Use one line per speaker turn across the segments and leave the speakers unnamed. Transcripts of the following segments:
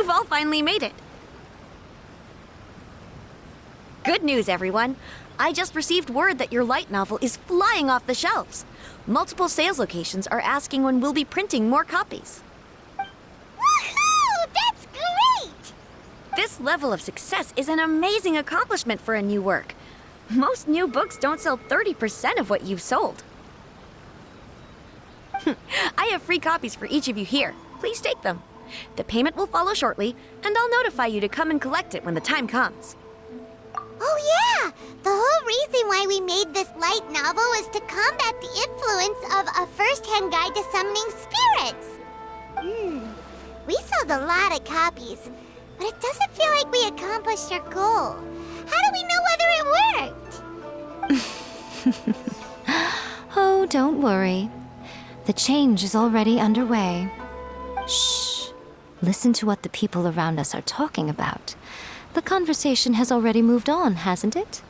You've all finally made it. Good news, everyone. I just received word that your light novel is flying off the shelves. Multiple sales locations are asking when we'll be printing more copies.
Woohoo! That's great!
This level of success is an amazing accomplishment for a new work. Most new books don't sell 30% of what you've sold. I have free copies for each of you here. Please take them. The payment will follow shortly, and I'll notify you to come and collect it when the time comes.
Oh yeah! The whole reason why we made this light novel was to combat the influence of a first-hand guide to summoning spirits. We sold a lot of copies, but it doesn't feel like we accomplished our goal. How do we know whether it worked?
Oh, don't worry. The change is already underway. Shh. Listen to what the people around us are talking about. The conversation has already moved on, hasn't it?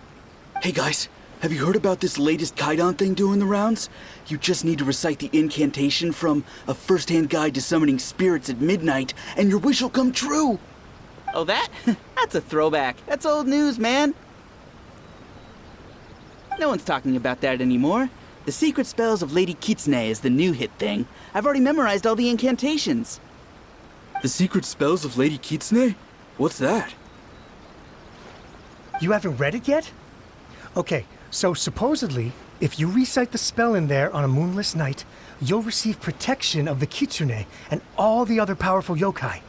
Hey guys, have you heard about this latest Kaidan thing doing the rounds? You just need to recite the incantation from A First-Hand Guide to Summoning Spirits at midnight, and your wish will come true!
Oh, that? That's a throwback. That's old news, man. No one's talking about that anymore. The Secret Spells of Lady Kitsune is the new hit thing. I've already memorized all the incantations.
The Secret Spells of Lady Kitsune? What's that?
You haven't read it yet? Okay, so supposedly, if you recite the spell in there on a moonless night, you'll receive protection of the Kitsune and all the other powerful yokai.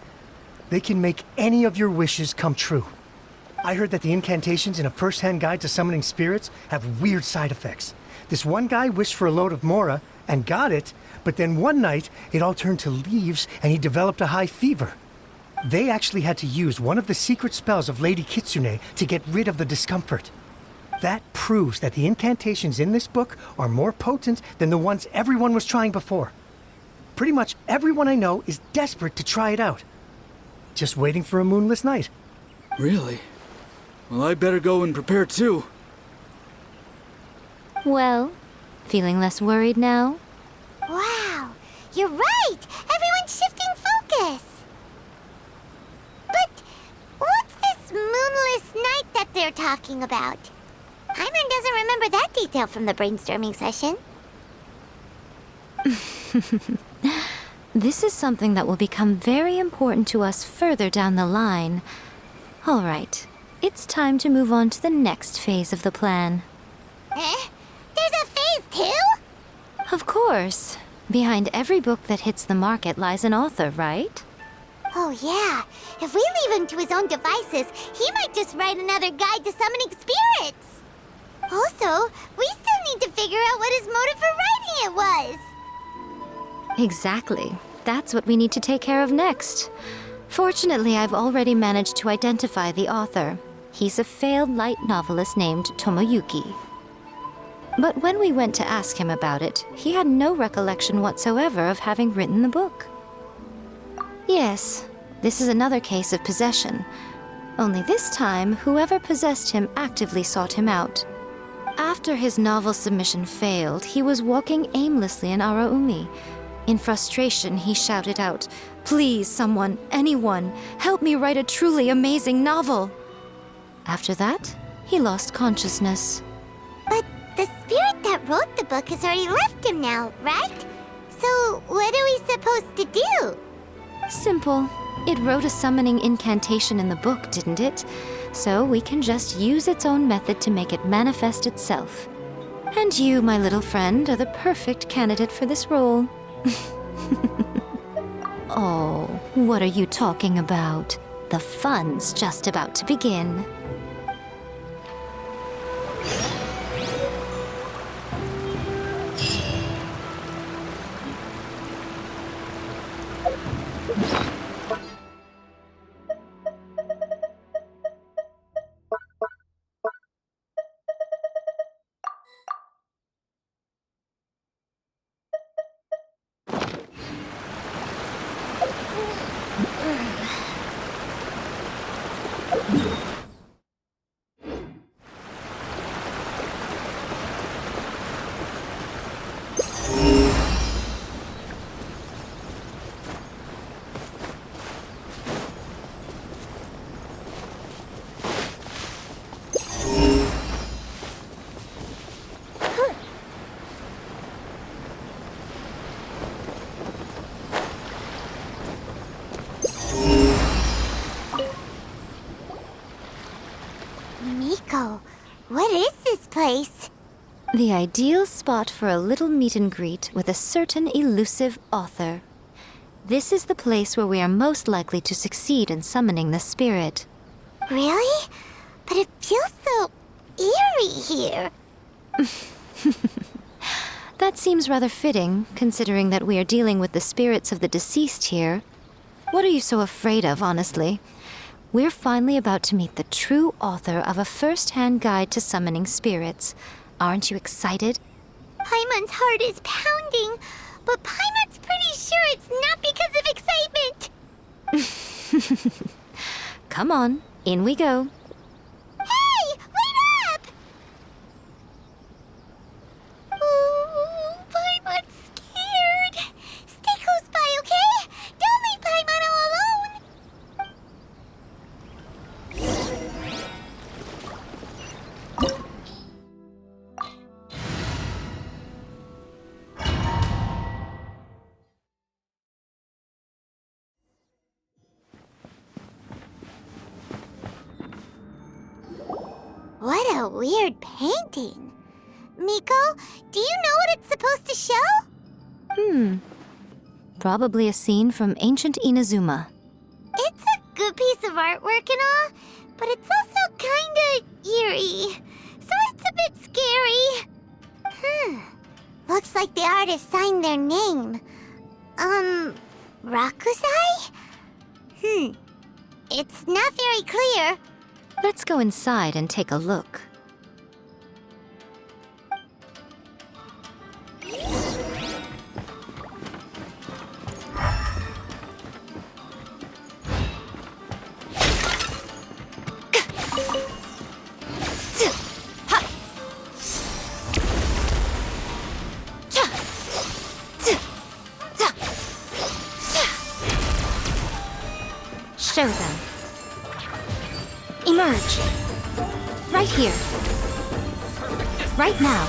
They can make any of your wishes come true. I heard that the incantations in A First-Hand Guide to Summoning Spirits have weird side effects. This one guy wished for a load of mora and got it, but then one night it all turned to leaves and he developed a high fever. They actually had to use one of the secret spells of Lady Kitsune to get rid of the discomfort. That proves that the incantations in this book are more potent than the ones everyone was trying before. Pretty much everyone I know is desperate to try it out. Just waiting for a moonless night.
Really? Well, I better go and prepare too.
Well, feeling less worried now?
Wow, you're right! Everyone's shifting focus! But what's this moonless night that they're talking about? Hyman doesn't remember that detail from the brainstorming session.
This is something that will become very important to us further down the line. All right, it's time to move on to the next phase of the plan.
Eh? There's a phase 2?
Of course. Behind every book that hits the market lies an author, right?
Oh yeah, if we leave him to his own devices, he might just write another guide to summoning spirits. Also, we still need to figure out what his motive for writing it was.
Exactly. That's what we need to take care of next. Fortunately, I've already managed to identify the author. He's a failed light novelist named Tomoyuki. But when we went to ask him about it, he had no recollection whatsoever of having written the book. Yes, this is another case of possession. Only this time, whoever possessed him actively sought him out. After his novel submission failed, he was walking aimlessly in Araumi. In frustration, he shouted out, "Please, someone, anyone, help me write a truly amazing novel!" After that, he lost consciousness.
But the spirit that wrote the book has already left him now, right? So what are we supposed to do?
Simple. It wrote a summoning incantation in the book, didn't it? So we can just use its own method to make it manifest itself. And you, my little friend, are the perfect candidate for this role. Oh, what are you talking about? The fun's just about to begin.
place?
The ideal spot for a little meet and greet with a certain elusive author. This is the place where we are most likely to succeed in summoning the spirit.
Really? But it feels so eerie here.
That seems rather fitting, considering that we are dealing with the spirits of the deceased here. What are you so afraid of, honestly? We're finally about to meet the true author of a first-hand guide to summoning spirits. Aren't you excited?
Paimon's heart is pounding, but Paimon's pretty sure it's not because of excitement.
Come on, in we go.
Hey, wait up! Oh, Paimon's scared. Stay close by, okay? Don't leave Paimon all alone. What a weird painting. Miko, do you know what it's supposed to show?
Probably a scene from ancient Inazuma.
It's a good piece of artwork and all, but it's also kinda eerie, so it's a bit scary. Looks like the artist signed their name. Rakusai? It's not very clear.
Let's go inside and take a look. Show them. Emerge. Right here. Right now.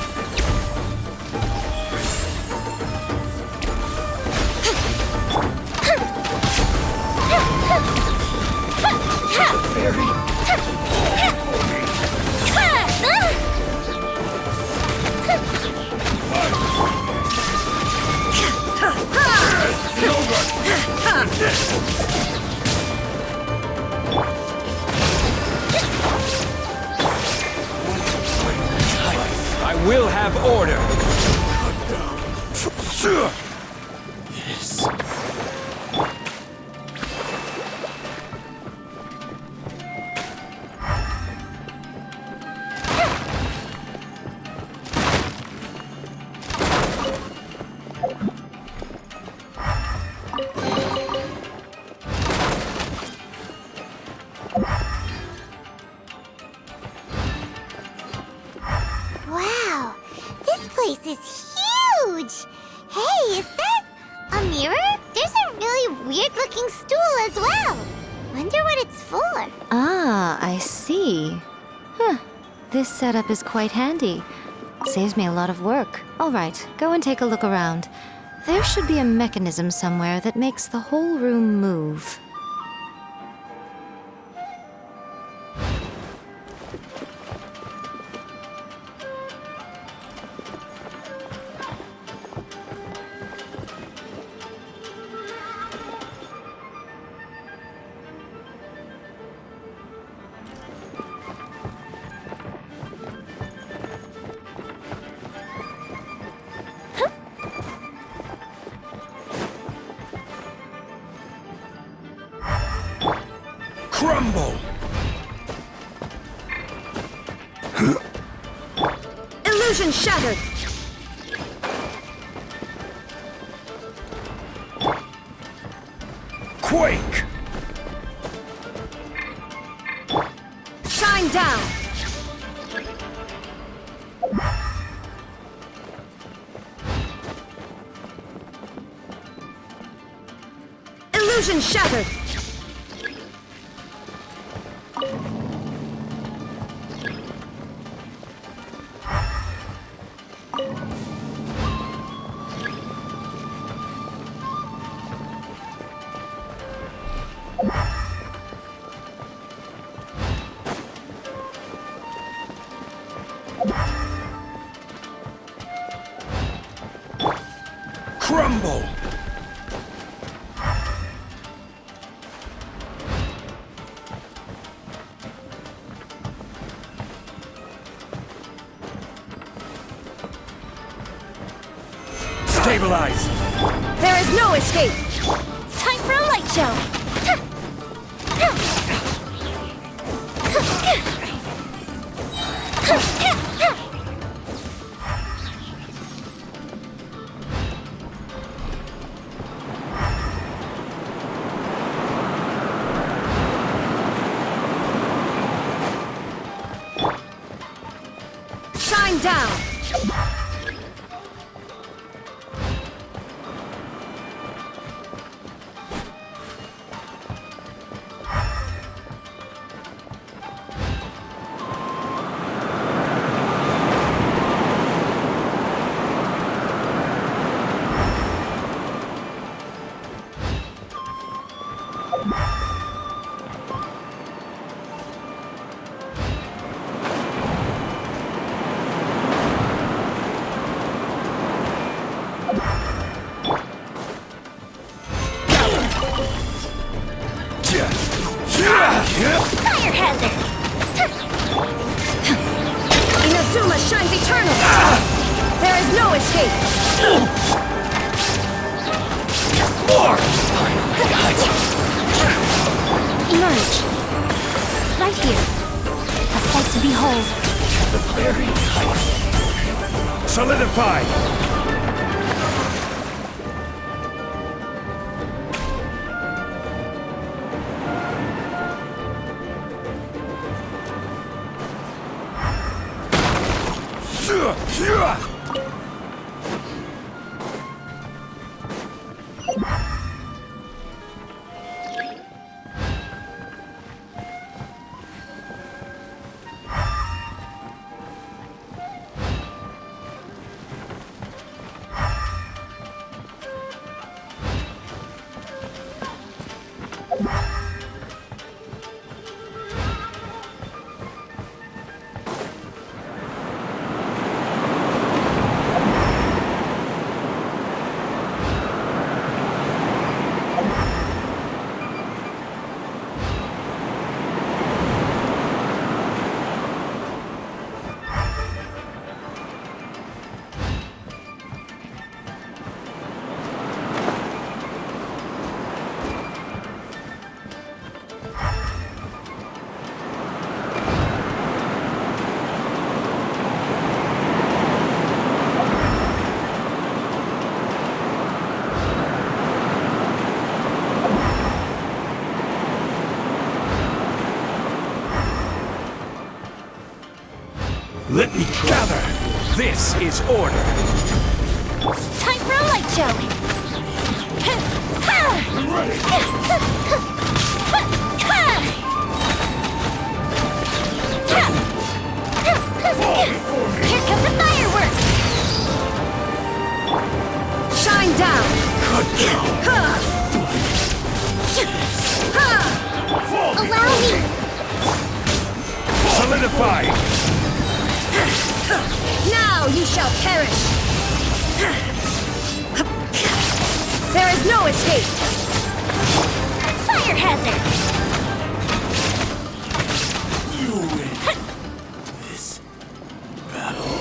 I will have order. Yes.
Wow, this place is huge! Hey, is that a mirror? There's a really weird-looking stool as well. Wonder what it's for.
Ah, I see. This setup is quite handy. Saves me a lot of work. All right, go and take a look around. There should be a mechanism somewhere that makes the whole room move.
Crumble!
Illusion shattered!
Quake!
Shine down! Illusion shattered!
Stabilize!
There is no escape! Time for a light show! Shine down! Fire hazard! Inazuma shines eternal! There is no escape!
More!
Emerge. Right here. A sight to behold.
The very height. Solidify! Let me gather! This is order!
Time for a light show!
Ready!
Here come the fireworks! Shine down!
Allow me!
Solidify!
Now you shall perish! There is no escape! Fire hazard!
You win this battle.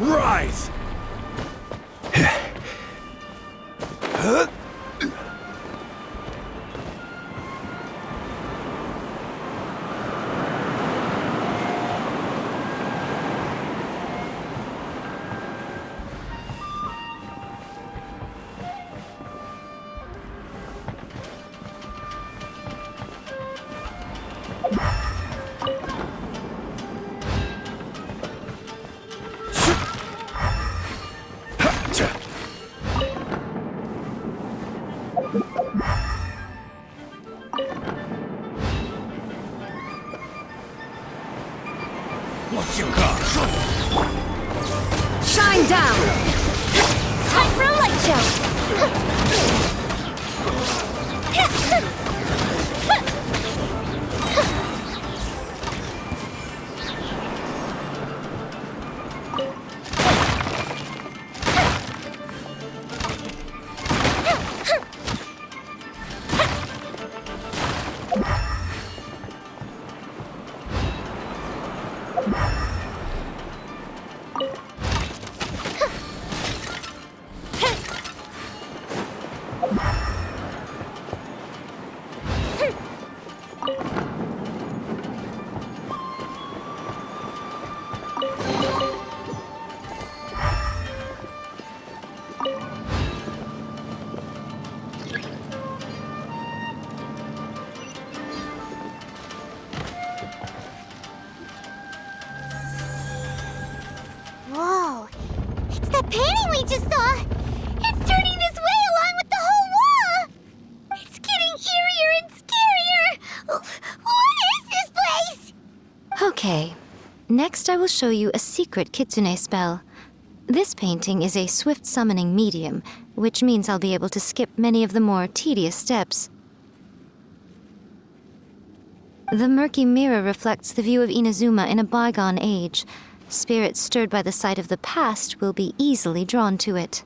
Rise!
Shine down! Time for a light show!
Whoa, it's the painting we just saw! It's turning this way along with the whole wall! It's getting eerier and scarier! What is this place?
Okay, next I will show you a secret kitsune spell. This painting is a swift summoning medium, which means I'll be able to skip many of the more tedious steps. The murky mirror reflects the view of Inazuma in a bygone age. Spirits stirred by the sight of the past will be easily drawn to it.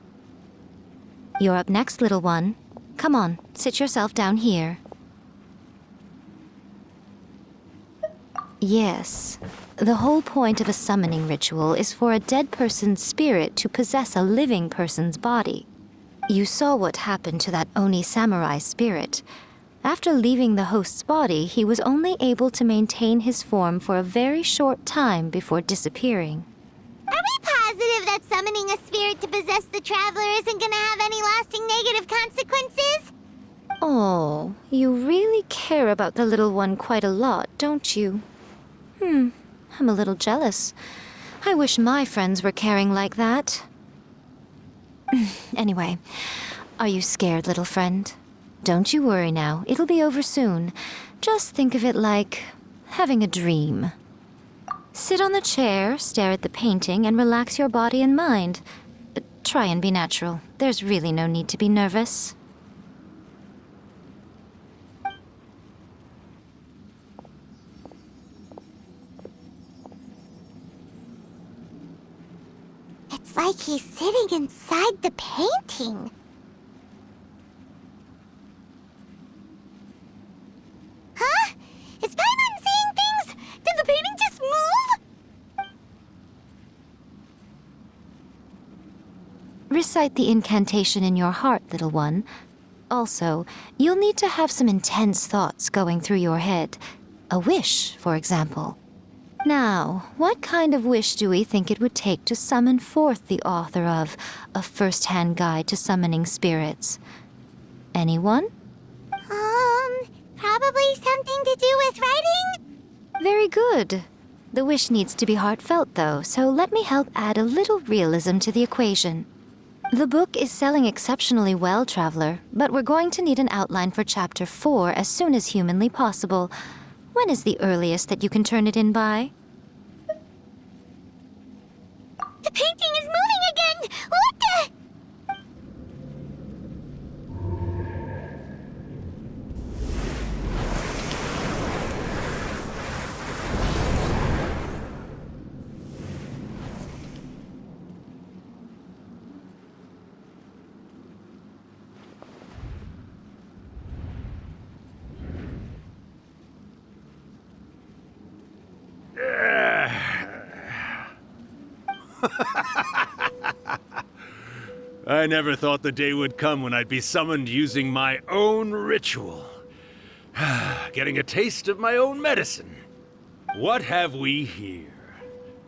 You're up next, little one. Come on, sit yourself down here. Yes, the whole point of a summoning ritual is for a dead person's spirit to possess a living person's body. You saw what happened to that Oni samurai spirit. After leaving the host's body, he was only able to maintain his form for a very short time before disappearing.
Are we positive that summoning a spirit to possess the traveler isn't gonna have any lasting negative consequences?
Oh, you really care about the little one quite a lot, don't you? I'm a little jealous. I wish my friends were caring like that. Anyway, are you scared, little friend? Don't you worry now, it'll be over soon. Just think of it like having a dream. Sit on the chair, stare at the painting, and relax your body and mind. Try and be natural. There's really no need to be nervous.
It's like he's sitting inside the painting. Huh? Is Paimon seeing things? Did the painting just move?
Recite the incantation in your heart, little one. Also, you'll need to have some intense thoughts going through your head. A wish, for example. Now, what kind of wish do we think it would take to summon forth the author of A First-Hand Guide to Summoning Spirits? Anyone?
Probably something to do with writing?
Very good. The wish needs to be heartfelt, though, so let me help add a little realism to the equation. The book is selling exceptionally well, Traveler, but we're going to need an outline for Chapter 4 as soon as humanly possible. When is the earliest that you can turn it in by?
The painting is moving again! What the?
I never thought the day would come when I'd be summoned using my own ritual. Getting a taste of my own medicine. What have we here?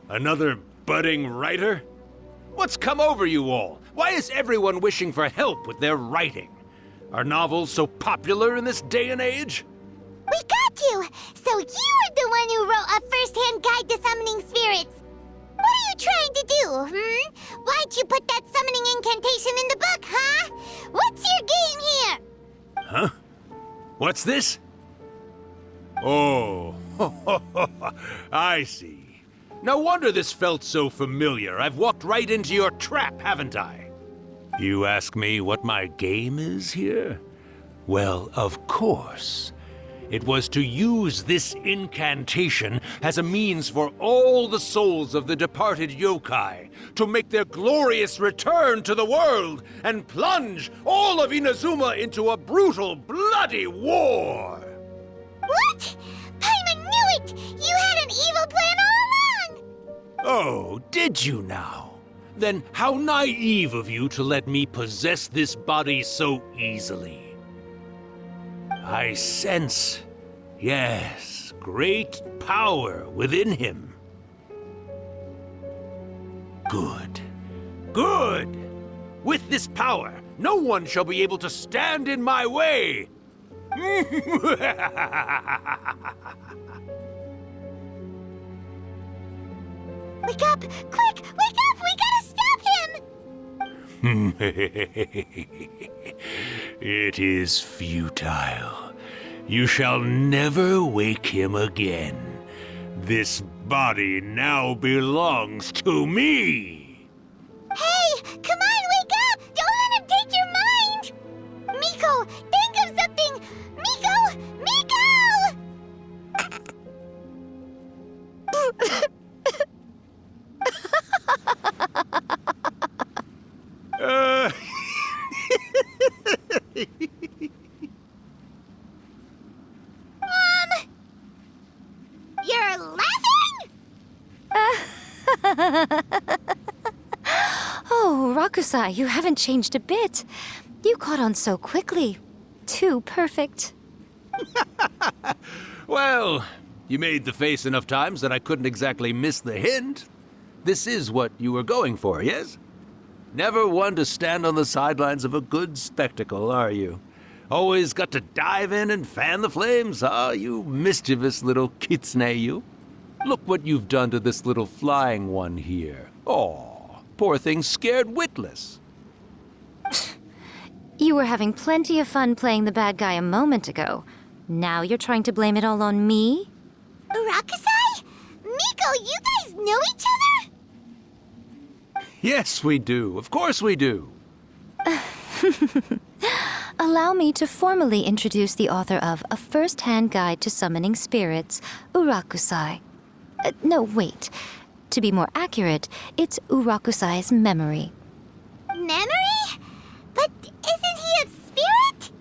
Another budding writer? What's come over you all? Why is everyone wishing for help with their writing? Are novels so popular in this day and age?
We got you! So you were the one who wrote a first-hand guide to summoning spirits! What are you trying to do, Why'd you put that summoning incantation in the book, huh? What's your game here?
Huh? What's this? Oh, I see. No wonder this felt so familiar. I've walked right into your trap, haven't I? You ask me what my game is here? Well, of course. It was to use this incantation as a means for all the souls of the departed yokai to make their glorious return to the world and plunge all of Inazuma into a brutal, bloody war!
What? Paimon knew it! You had an evil plan all along!
Oh, did you now? Then how naive of you to let me possess this body so easily. I sense, yes, great power within him. Good. Good! With this power, no one shall be able to stand in my way!
Wake up! Quick! Wake up! We gotta stop him!
It is futile. You shall never wake him again. This body now belongs to me!
Hey! Come on, wake up! Don't let him take your mind! Miko, think of something! Miko! Miko! You're laughing?
Oh, Rakusai, you haven't changed a bit. You caught on so quickly. Too perfect.
Well, you made the face enough times that I couldn't exactly miss the hint. This is what you were going for, yes? Never one to stand on the sidelines of a good spectacle, are you? Always got to dive in and fan the flames, huh? You mischievous little kitsune, you. Look what you've done to this little flying one here. Oh, poor thing scared witless.
You were having plenty of fun playing the bad guy a moment ago. Now you're trying to blame it all on me?
Rakusai? Miko, you guys know each other?
Yes, we do. Of course we do.
Allow me to formally introduce the author of A First-Hand Guide to Summoning Spirits, Urakusai. No, wait. To be more accurate, it's Urakusai's memory.
Memory? But isn't he a spirit?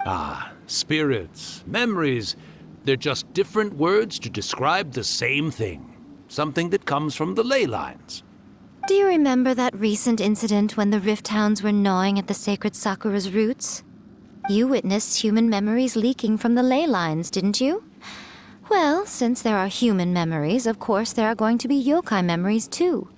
Ah, spirits, memories. They're just different words to describe the same thing. Something that comes from the ley lines.
Do you remember that recent incident when the Rift Hounds were gnawing at the sacred Sakura's roots? You witnessed human memories leaking from the ley lines, didn't you? Well, since there are human memories, of course there are going to be yokai memories too.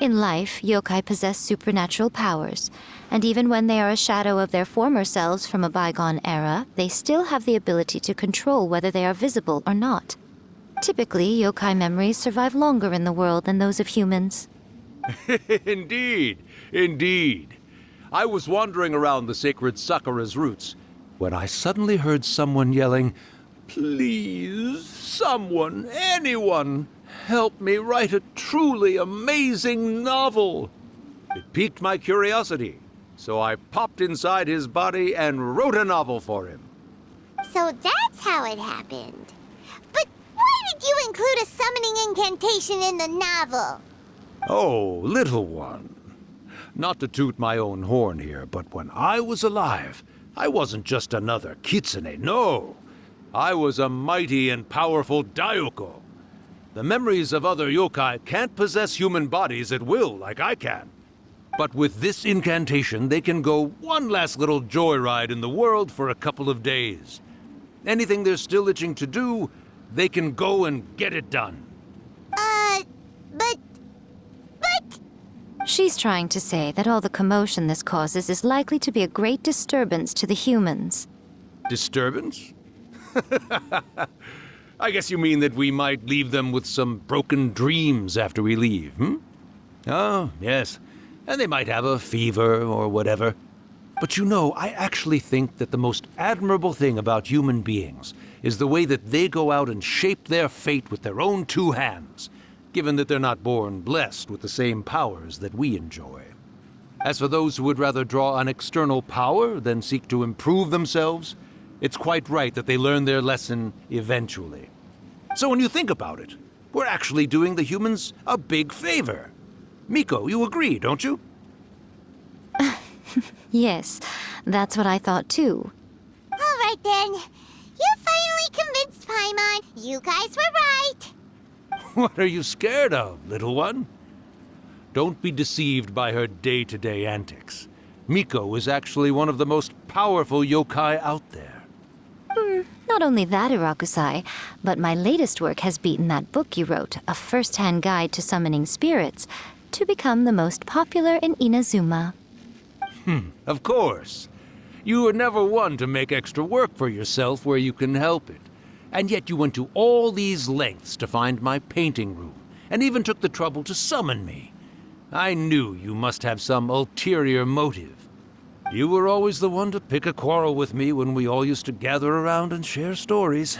In life, yokai possess supernatural powers, and even when they are a shadow of their former selves from a bygone era, they still have the ability to control whether they are visible or not. Typically, yokai memories survive longer in the world than those of humans.
Indeed, indeed. I was wandering around the sacred Sakura's roots when I suddenly heard someone yelling, "Please, someone, anyone, help me write a truly amazing novel." It piqued my curiosity, so I popped inside his body and wrote a novel for him.
So that's how it happened. But why did you include a summoning incantation in the novel?
Oh, little one. Not to toot my own horn here, but when I was alive, I wasn't just another kitsune, no. I was a mighty and powerful Daiyoko. The memories of other yokai can't possess human bodies at will like I can. But with this incantation, they can go one last little joyride in the world for a couple of days. Anything they're still itching to do, they can go and get it done.
But...
She's trying to say that all the commotion this causes is likely to be a great disturbance to the humans.
Disturbance? I guess you mean that we might leave them with some broken dreams after we leave, hmm? Oh, yes. And they might have a fever or whatever. But you know, I actually think that the most admirable thing about human beings is the way that they go out and shape their fate with their own two hands, given that they're not born blessed with the same powers that we enjoy. As for those who would rather draw on external power than seek to improve themselves, it's quite right that they learn their lesson eventually. So when you think about it, we're actually doing the humans a big favor. Miko, you agree, don't you?
Yes, that's what I thought too.
All right then. You finally convinced Paimon. You guys were right.
What are you scared of, little one? Don't be deceived by her day-to-day antics. Miko is actually one of the most powerful yokai out there.
Not only that, Irakusai, but my latest work has beaten that book you wrote, A First-Hand Guide to Summoning Spirits, to become the most popular in Inazuma.
Of course. You were never one to make extra work for yourself where you can help it. And yet you went to all these lengths to find my painting room, and even took the trouble to summon me. I knew you must have some ulterior motive. You were always the one to pick a quarrel with me when we all used to gather around and share stories.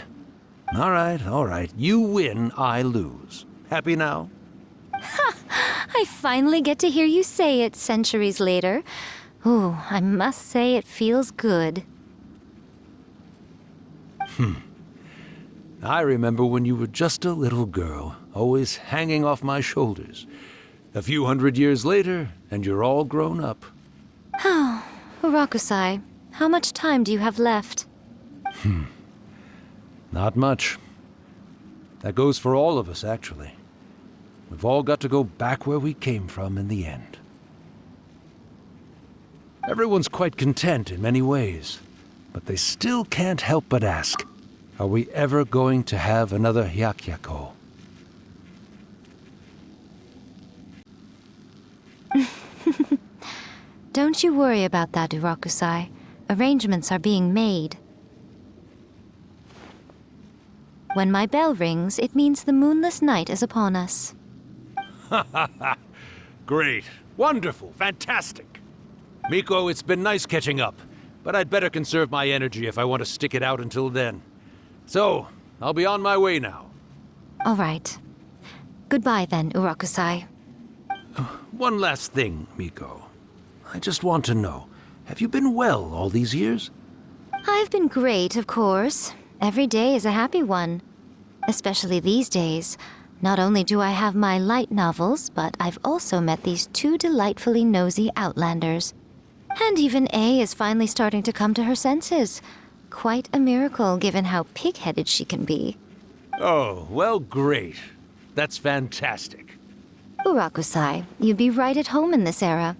All right. You win, I lose. Happy now?
I finally get to hear you say it centuries later. Ooh, I must say it feels good.
I remember when you were just a little girl, always hanging off my shoulders. A few hundred years later, and you're all grown up.
Urakusai, how much time do you have left?
Not much. That goes for all of us, actually. We've all got to go back where we came from in the end. Everyone's quite content in many ways, but they still can't help but ask, are we ever going to have another Hyakyako?
Don't you worry about that, Urakusai. Arrangements are being made. When my bell rings, it means the moonless night is upon us.
Great. Wonderful. Fantastic. Miko, it's been nice catching up, but I'd better conserve my energy if I want to stick it out until then. So, I'll be on my way now.
All right. Goodbye then, Urakusai.
One last thing, Miko. I just want to know, have you been well all these years?
I've been great, of course. Every day is a happy one. Especially these days. Not only do I have my light novels, but I've also met these two delightfully nosy outlanders. And even A is finally starting to come to her senses. Quite a miracle, given how pig-headed she can be.
Oh, well, great. That's fantastic.
Urakusai, you'd be right at home in this era.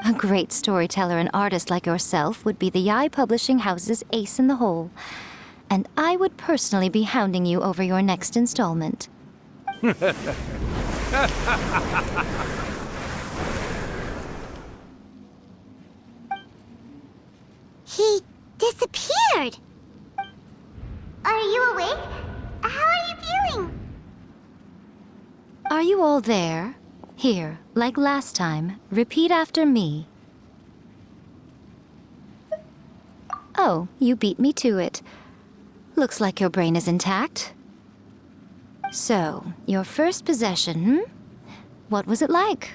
A great storyteller and artist like yourself would be the Yai Publishing House's ace in the hole. And I would personally be hounding you over your next installment.
He disappeared. Are you awake? How are you feeling?
Are you all there? Here, like last time, repeat after me. Oh, you beat me to it. Looks like your brain is intact. So, your first possession, What was it like?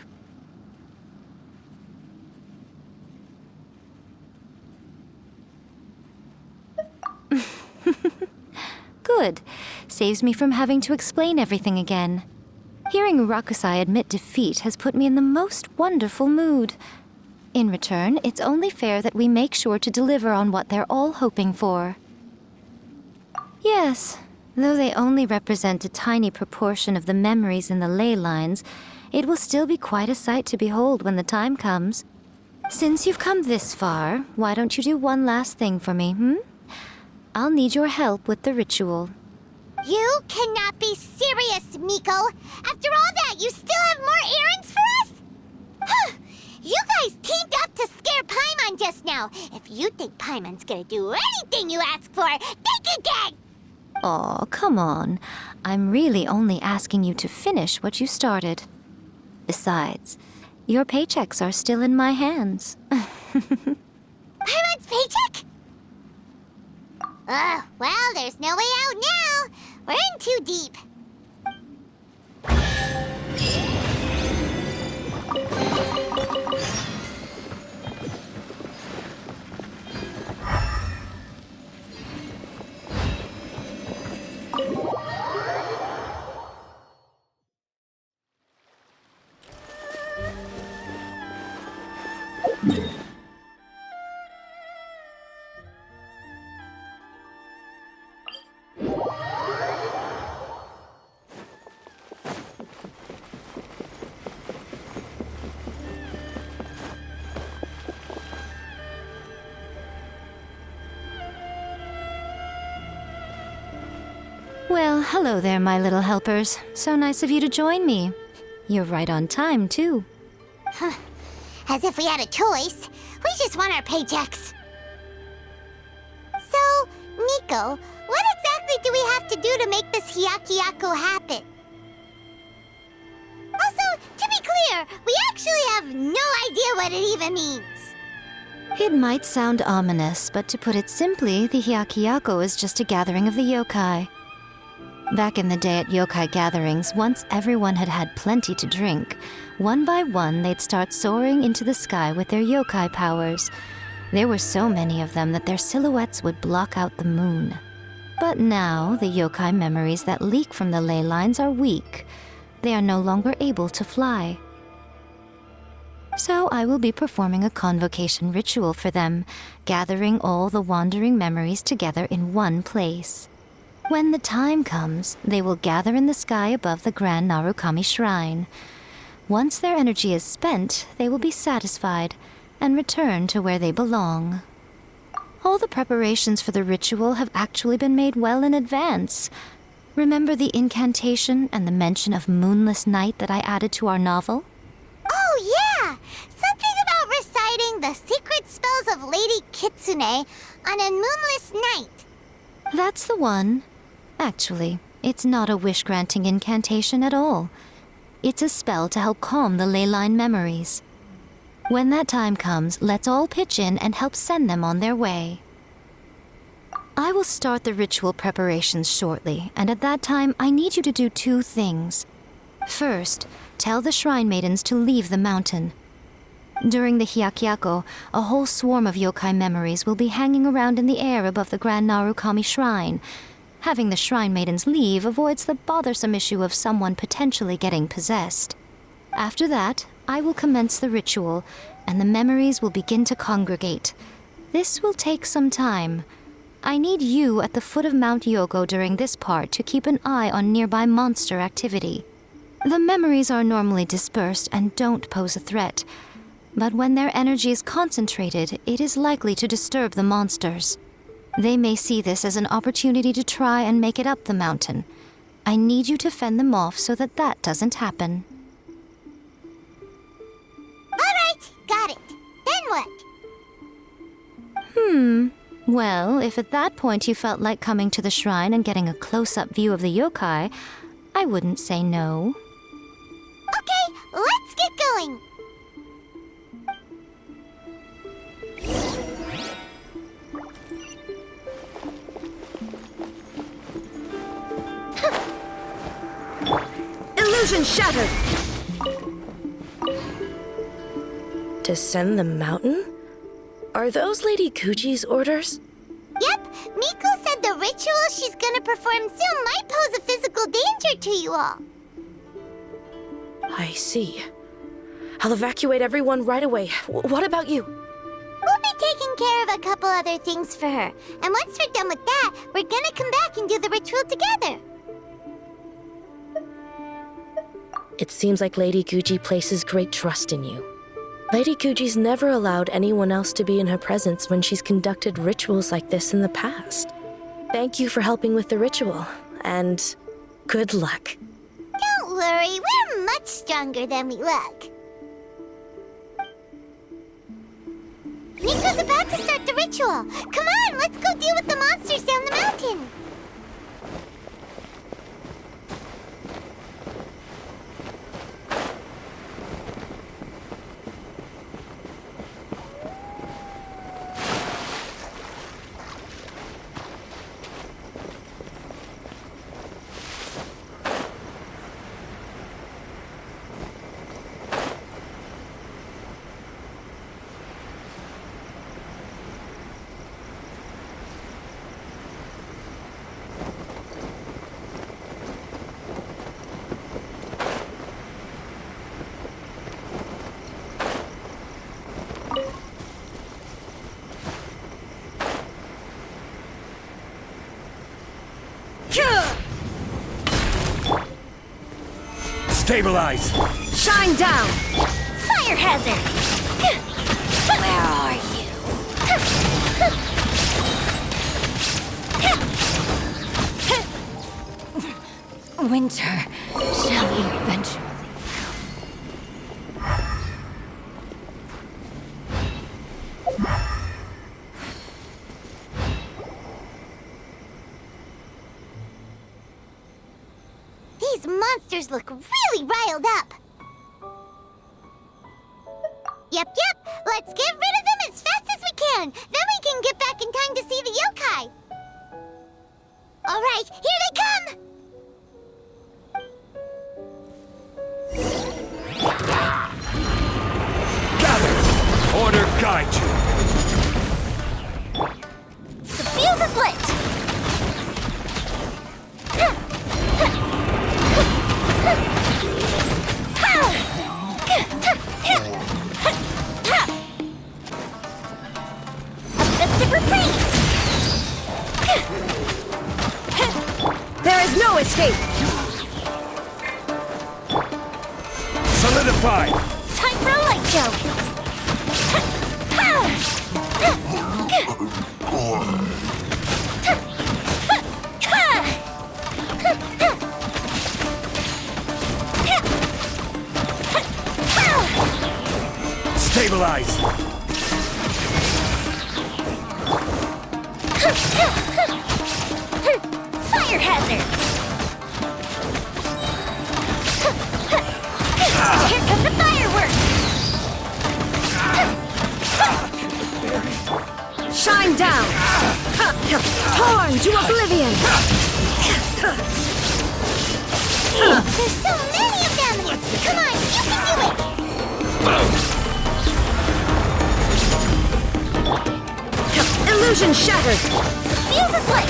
Good. Saves me from having to explain everything again. Hearing Urakusai admit defeat has put me in the most wonderful mood. In return, it's only fair that we make sure to deliver on what they're all hoping for. Yes, though they only represent a tiny proportion of the memories in the ley lines, it will still be quite a sight to behold when the time comes. Since you've come this far, why don't you do one last thing for me, I'll need your help with the ritual.
You cannot be serious, Miko! After all that, you still have more errands for us? Huh. You guys teamed up to scare Paimon just now. If you think Paimon's gonna do anything you ask for, think again!
Aw, come on. I'm really only asking you to finish what you started. Besides, your paychecks are still in my hands.
Paimon's paycheck? Well, there's no way out now. We're in too deep.
Well, hello there, my little helpers. So nice of you to join me. You're right on time, too.
As if we had a choice. We just want our paychecks. So, Miko, what exactly do we have to do to make this Hyakuyaku happen? Also, to be clear, we actually have no idea what it even means.
It might sound ominous, but to put it simply, the Hyakuyaku is just a gathering of the yokai. Back in the day at yokai gatherings, once everyone had had plenty to drink, one by one they'd start soaring into the sky with their yokai powers. There were so many of them that their silhouettes would block out the moon. But now, the yokai memories that leak from the ley lines are weak. They are no longer able to fly. So I will be performing a convocation ritual for them, gathering all the wandering memories together in one place. When the time comes, they will gather in the sky above the Grand Narukami Shrine. Once their energy is spent, they will be satisfied and return to where they belong. All the preparations for the ritual have actually been made well in advance. Remember the incantation and the mention of moonless night that I added to our novel?
Oh, yeah! Something about reciting the secret spells of Lady Kitsune on a moonless night.
That's the one. Actually, it's not a wish-granting incantation at all. It's a spell to help calm the ley line memories. When that time comes, let's all pitch in and help send them on their way. I will start the ritual preparations shortly, and at that time, I need you to do two things. First, tell the shrine maidens to leave the mountain. During the Hyakuyaku, a whole swarm of yokai memories will be hanging around in the air above the Grand Narukami Shrine. Having the shrine maidens leave avoids the bothersome issue of someone potentially getting possessed. After that, I will commence the ritual, and the memories will begin to congregate. This will take some time. I need you at the foot of Mount Yogo during this part to keep an eye on nearby monster activity. The memories are normally dispersed and don't pose a threat, but when their energy is concentrated, it is likely to disturb the monsters. They may see this as an opportunity to try and make it up the mountain. I need you to fend them off so that that doesn't happen.
All right, got it. Then what?
Well, if at that point you felt like coming to the shrine and getting a close-up view of the yokai, I wouldn't say no.
Okay, let's get going.
Illusion shattered! Descend the mountain? Are those Lady Kuji's orders?
Yep, Miko said the ritual she's gonna perform soon might pose a physical danger to you all.
I see. I'll evacuate everyone right away. What about you?
We'll be taking care of a couple other things for her. And once we're done with that, we're gonna come back and do the ritual together.
It seems like Lady Guji places great trust in you. Lady Guji's never allowed anyone else to be in her presence when she's conducted rituals like this in the past. Thank you for helping with the ritual, and good luck.
Don't worry, we're much stronger than we look. Nico's about to start the ritual. Come on, let's go deal with the monsters down the mountain.
Stabilize!
Shine down!
Fire hazard!
Where are you? Winter shall eventually.
These monsters look really riled up. Yep. Let's get rid of them as fast as we can. Then we can get back in time to see the yokai. All right, here they come.
Gather! Order guide you!
The fuse is lit.
There is no escape!
Solidify!
Time for a light show.
Stabilize!
Fire hazard. Here come the fireworks.
Shine down! Torn to oblivion!
There's so many of them. Come on, you can do it.
Illusion shattered!
Fuse is lit.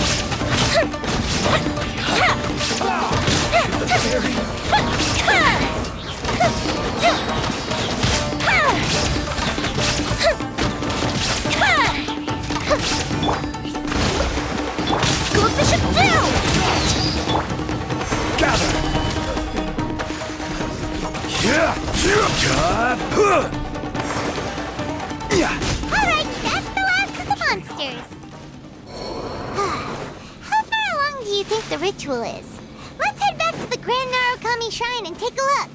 Go fish it down!
Gather!
All right, that's the last of the monsters. How far along do you think the ritual is? Let's head back to the Grand Narukami Shrine and take a look.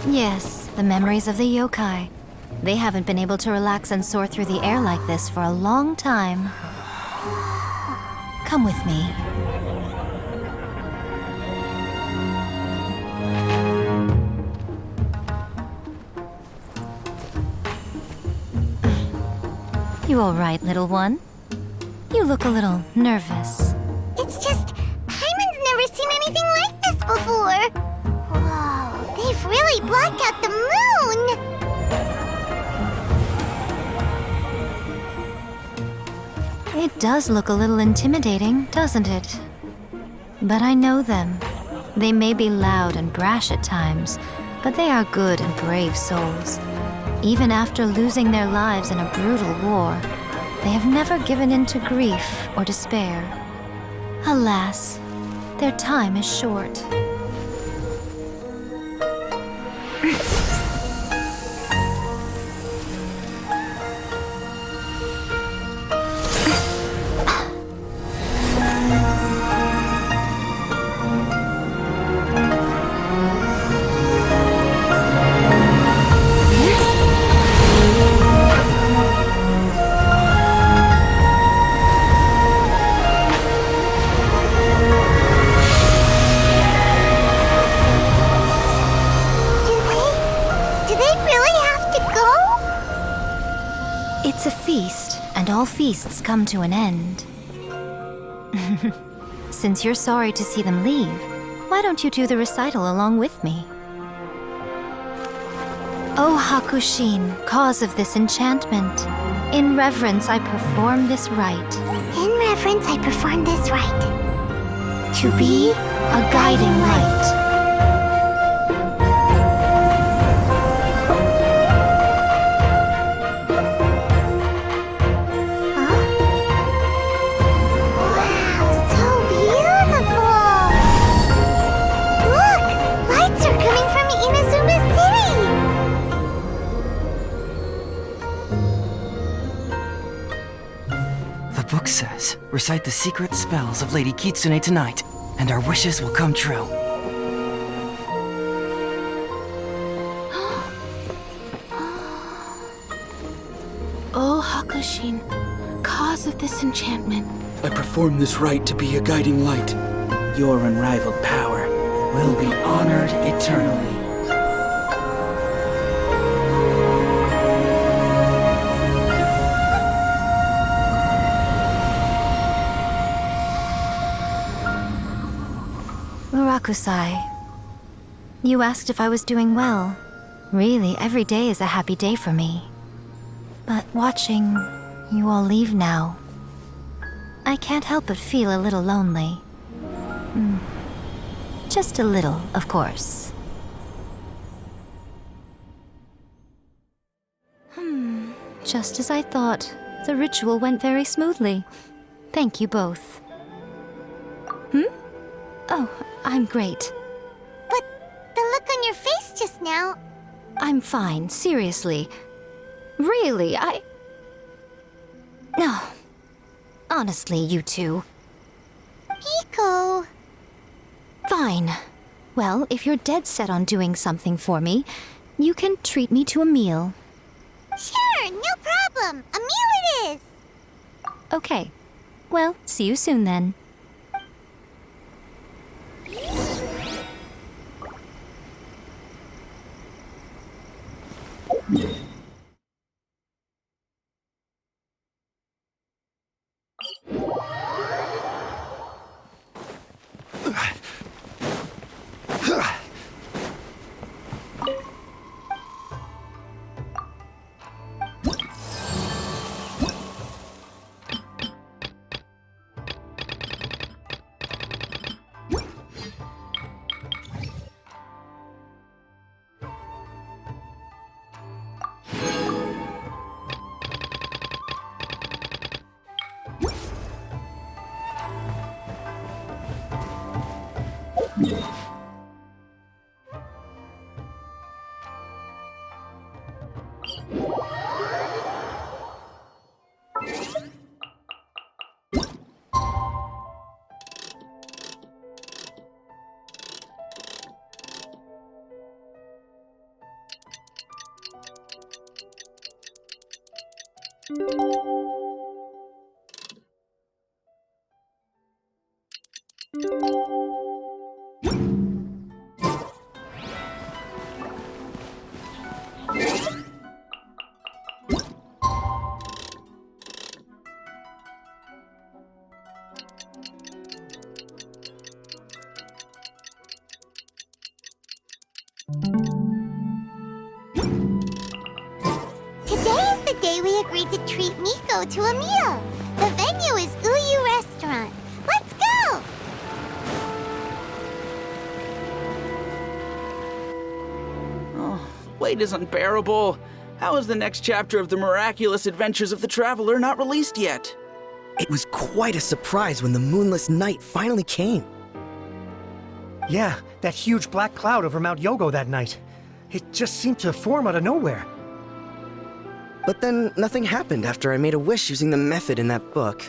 Yes, the memories of the yokai. They haven't been able to relax and soar through the air like this for a long time. Come with me. You all right, little one? You look a little nervous.
It's just, Hyman's never seen anything like this before. Whoa, they've really blocked out the moon.
It does look a little intimidating, doesn't it? But I know them. They may be loud and brash at times, but they are good and brave souls. Even after losing their lives in a brutal war, they have never given in to grief or despair. Alas, their time is short. It's a feast, and all feasts come to an end. Since you're sorry to see them leave, why don't you do the recital along with me? O Hakushin, cause of this enchantment, in reverence I perform this rite.
In reverence, I perform this rite.
To be a guiding light.
Book says, recite the secret spells of Lady Kitsune tonight, and our wishes will come true.
O Hakushin, cause of this enchantment.
I perform this rite to be a guiding light.
Your unrivaled power
Will be honored eternally.
Murakusai, you asked if I was doing well. Really, every day is a happy day for me. But watching you all leave now, I can't help but feel a little lonely. Just a little, of course. Just as I thought, the ritual went very smoothly. Thank you both. Oh, I'm great.
But the look on your face just now...
I'm fine, seriously. Really, No. Honestly, you two.
Pico...
Fine. Well, if you're dead set on doing something for me, you can treat me to a meal.
Sure, no problem. A meal it is.
Okay. Well, see you soon then.
Today is the day we agreed to treat Miko to a meal. The venue is Uyu Restaurant. Let's go!
Oh, wait is unbearable. How is the next chapter of the miraculous adventures of the traveler not released yet?
It was quite a surprise when the moonless night finally came.
Yeah, that huge black cloud over Mount Yogo that night. It just seemed to form out of nowhere.
But then nothing happened after I made a wish using the method in that book.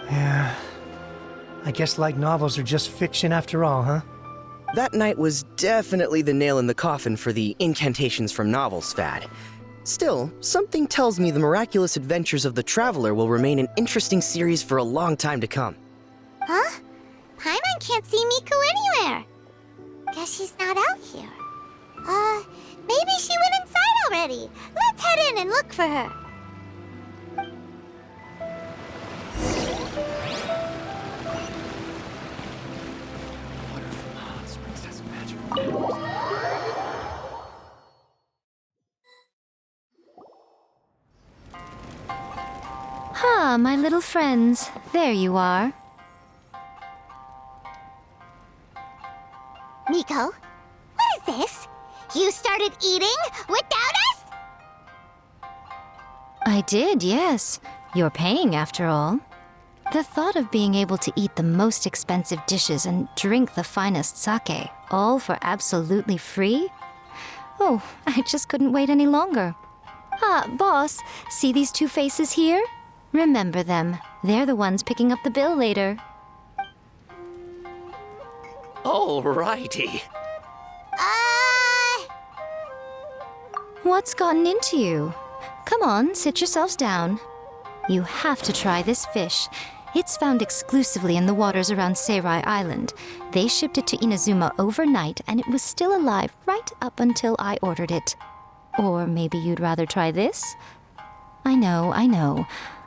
Yeah. I guess light novels are just fiction after all, huh?
That night was definitely the nail in the coffin for the incantations from novels fad. Still, something tells me the miraculous adventures of the traveler will remain an interesting series for a long time to come.
Huh? Paimon can't see Miko anywhere. Guess she's not out here. Maybe she went inside already. Let's head in and look for her.
Ah, my little friends. There you are.
Miko, what is this? You started eating without us?
I did, yes. You're paying, after all. The thought of being able to eat the most expensive dishes and drink the finest sake, all for absolutely free? Oh, I just couldn't wait any longer. Ah, boss, see these two faces here? Remember them. They're the ones picking up the bill later.
Alrighty.
What's gotten into you? Come on, sit yourselves down. You have to try this fish. It's found exclusively in the waters around Seirai Island. They shipped it to Inazuma overnight, and it was still alive right up until I ordered it. Or maybe you'd rather try this? I know.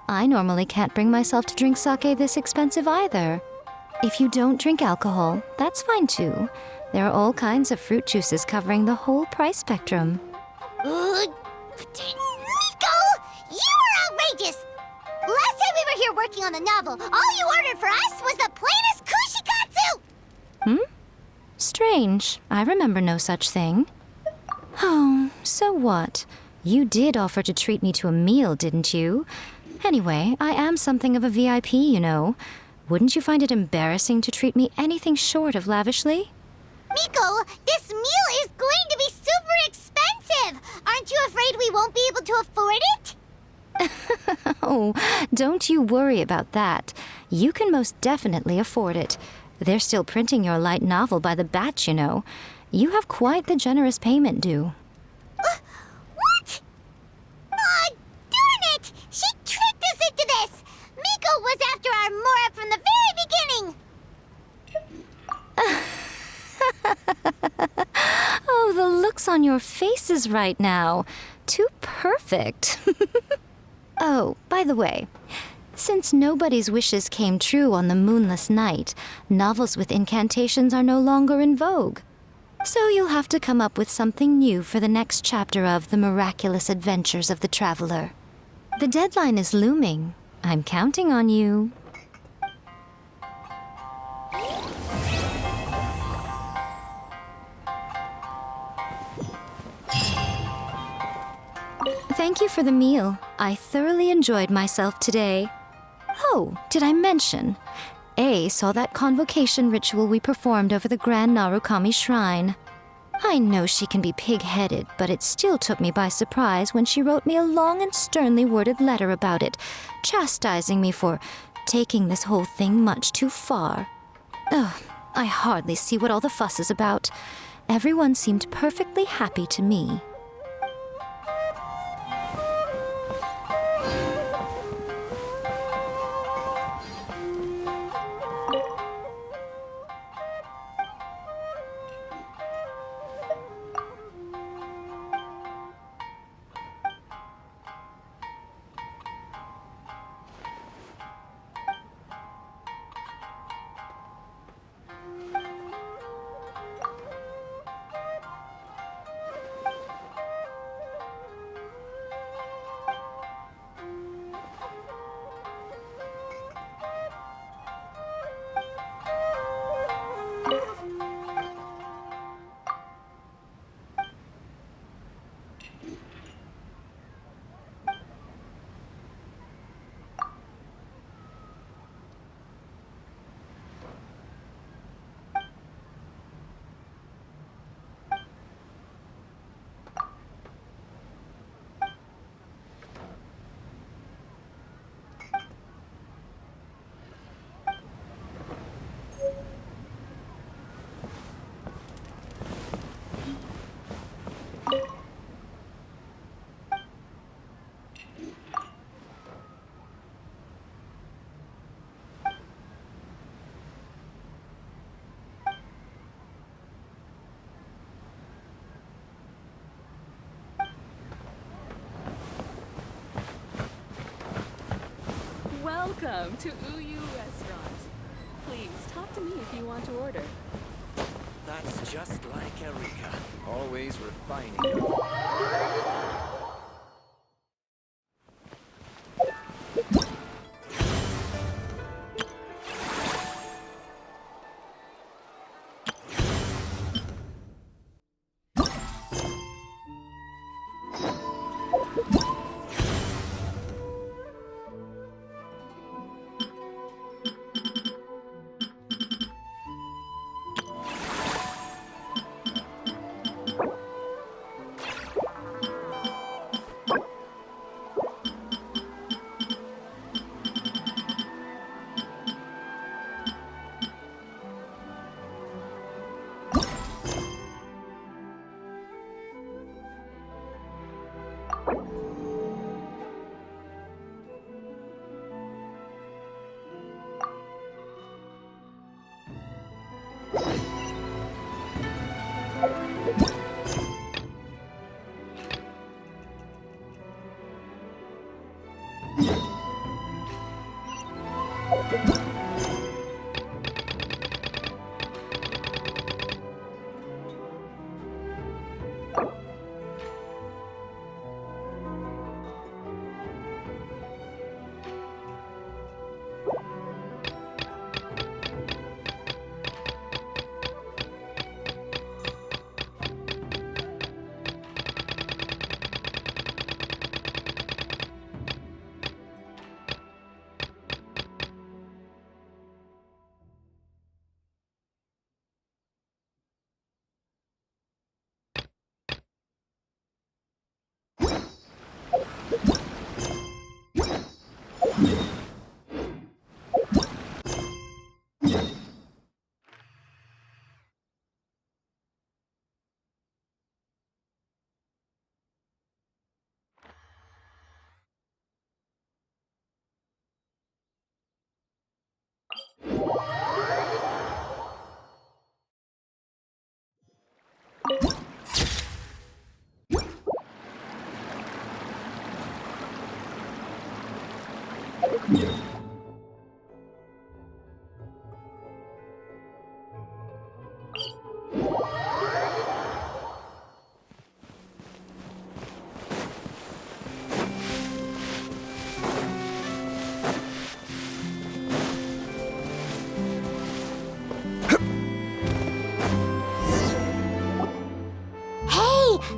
I normally can't bring myself to drink sake this expensive either. If you don't drink alcohol, that's fine too. There are all kinds of fruit juices covering the whole price spectrum.
Miko! You are outrageous! Last time we were here working on the novel, all you ordered for us was the plainest kushikatsu!
Strange. I remember no such thing. Oh, so what? You did offer to treat me to a meal, didn't you? Anyway, I am something of a VIP, you know. Wouldn't you find it embarrassing to treat me anything short of lavishly?
Miko, this meal is going to be super expensive! Aren't you afraid we won't be able to afford it?
Oh, don't you worry about that. You can most definitely afford it. They're still printing your light novel by the batch, you know. You have quite the generous payment due.
What? Aw, darn it! She tricked us into this! Miko was after our Mora from the very beginning!
Oh, the looks on your faces right now. Too perfect. Oh, by the way, since nobody's wishes came true on the moonless night, novels with incantations are no longer in vogue. So you'll have to come up with something new for the next chapter of The Miraculous Adventures of the Traveler. The deadline is looming. I'm counting on you. Thank you for the meal. I thoroughly enjoyed myself today. Oh, did I mention? A saw that convocation ritual we performed over the Grand Narukami Shrine. I know she can be pig-headed, but it still took me by surprise when she wrote me a long and sternly worded letter about it, chastising me for taking this whole thing much too far. Ugh, I hardly see what all the fuss is about. Everyone seemed perfectly happy to me.
Welcome to Uyu Restaurant. Please talk to me if you want to order.
That's just like Erika. Always refining.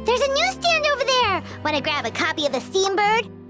There's a newsstand over there! Wanna grab a copy of The Steambird?